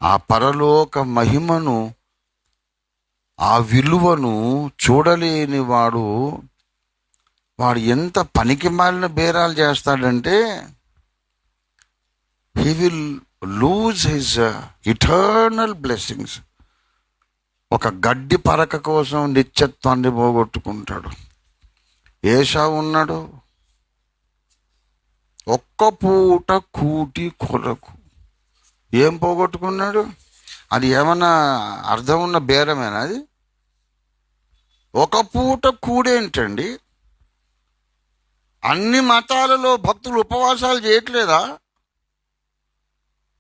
ఆ పరలోక మహిమను, ఆ విలువను చూడలేని వాడు ఎంత పనికి మాలిన బేరాలు చేస్తాడంటే, he will lose his eternal blessings. ఒక గడ్డి పరక కోసం నిత్యత్వాన్ని పోగొట్టుకుంటాడు. ఏశావు ఉన్నాడు, ఒక్క పూట కూటి కొరకు ఏం పోగొట్టుకున్నాడు? అది ఏమన్నా అర్థం ఉన్న బేరమేనా అది? ఒక పూట కూడేంటండి? అన్ని మతాలలో భక్తులు ఉపవాసాలు చేయట్లేదా?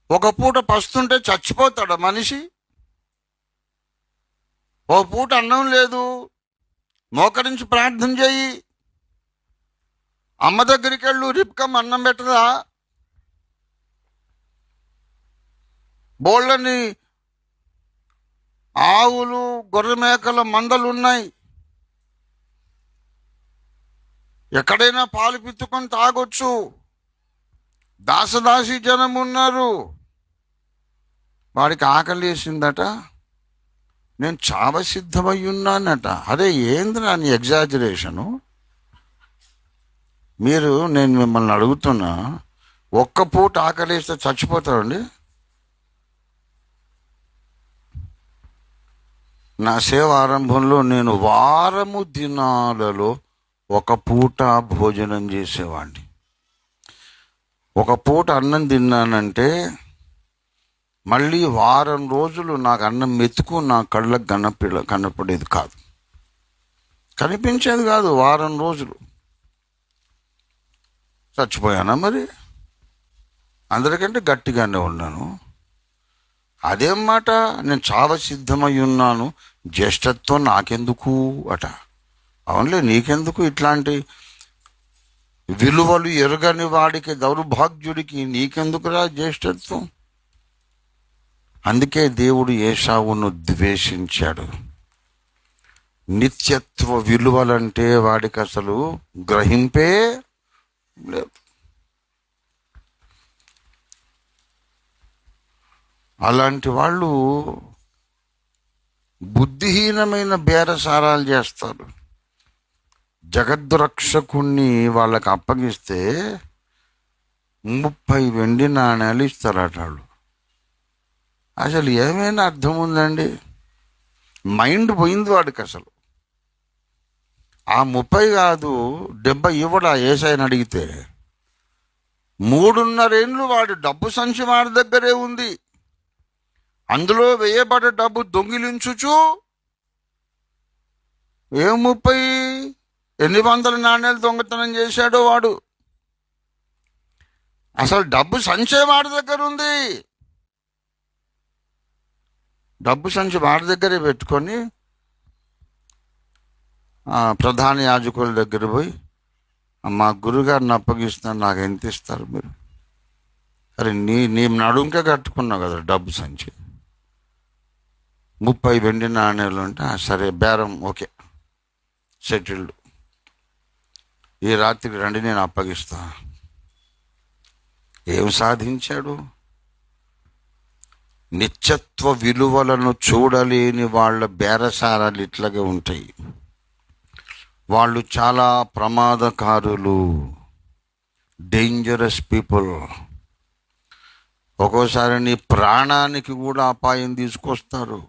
ఒక పూట పస్తుంటే చచ్చిపోతాడా మనిషి? ఓ పూట అన్నం లేదు, మోకరించి ప్రార్థన చేయి. అమ్మ దగ్గరికి వెళ్ళు, రిప్కమ్మ అన్నం పెట్టదా? బోళ్ళని ఆవులు, గొర్రె మేకల మందలు ఉన్నాయి. ఎక్కడైనా పాలు పిత్తుకొని తాగొచ్చు. దాసదాసి జనం ఉన్నారు. వాడికి ఆకలి వేసిందట, నేను చావ సిద్ధమై ఉన్నానట. అదే ఏంది నీ ఎగ్జాజరేషను? నేను మిమ్మల్ని అడుగుతున్నా, ఒక్క పూట ఆకలిస్తే చచ్చిపోతాడండి? నా సేవ ఆరంభంలో నేను వారము దినాలలో ఒక పూట భోజనం చేసేవాడిని. ఒక పూట అన్నం తిన్నానంటే మళ్ళీ వారం రోజులు నాకు అన్నం మెతుకు నా కళ్ళకు కనపడేది కాదు, కనిపించేది కాదు. వారం రోజులు చచ్చిపోయానా మరి? అందరికంటే గట్టిగానే ఉన్నాను. అదేం మాట, నేను చావ సిద్ధమై ఉన్నాను, జ్యేష్ఠత్వం నాకెందుకు అట. అవునులే, నీకెందుకు? ఇట్లాంటి విలువలు ఎరగని వాడికి, దౌర్భాగ్యుడికి నీకెందుకురా జ్యేష్ఠత్వం? అందుకే దేవుడు ఏశావును ద్వేషించాడు. నిత్యత్వ విలువలంటే వాడికి అసలు గ్రహింపే లేదు. అలాంటి వాళ్ళు బుద్ధిహీనమైన బేరసారాలు చేస్తారు. జగద్రక్షకుణ్ణి వాళ్ళకి అప్పగిస్తే 30 వెండి నాణ్యాలు ఇస్తారట వాళ్ళు. అసలు ఏమైనా అర్థం ఉందండి? మైండ్ పోయింది వాడికి అసలు. ఆ 30 కాదు 70 ఇవ్వడా యేసయ్యని అడిగితే? 3.5 ఏళ్ళు వాడి డబ్బు సంచి వాడి దగ్గరే ఉంది. అందులో వేయబడ్డ డబ్బు దొంగిలించుచు 800 నాణ్యాలు దొంగతనం చేశాడో వాడు. అసలు డబ్బు సంచే వాడి దగ్గర ఉంది. డబ్బు సంచి వాడి దగ్గరే పెట్టుకొని ప్రధాన యాజకుల దగ్గర పోయి, మా గురుగారిని అప్పగిస్తాను, నాకు ఎంత ఇస్తారు మీరు? అరే నీ నడుంకే కట్టుకున్నావు కదా డబ్బు సంచి, 30 వెండి నాణ్యాలు అంటే సరే బేరం ఓకే, సెటిల్డ్, ఈ రాత్రికి రండి నేను అప్పగిస్తా. ఏం సాధించాడు? నిత్యత్వ విలువలను చూడలేని వాళ్ళ బేరసారాలు ఇట్లాగే ఉంటాయి. వాళ్ళు చాలా ప్రమాదకారులు, డేంజరస్ పీపుల్. ఒక్కోసారి నీ ప్రాణానికి కూడా అపాయం తీసుకొస్తారు.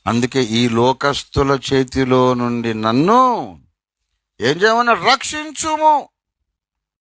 అందుకే ఈ లోకస్తుల చేతిలో నుండి నన్ను ఏం చేయమన్నా రక్షించుము.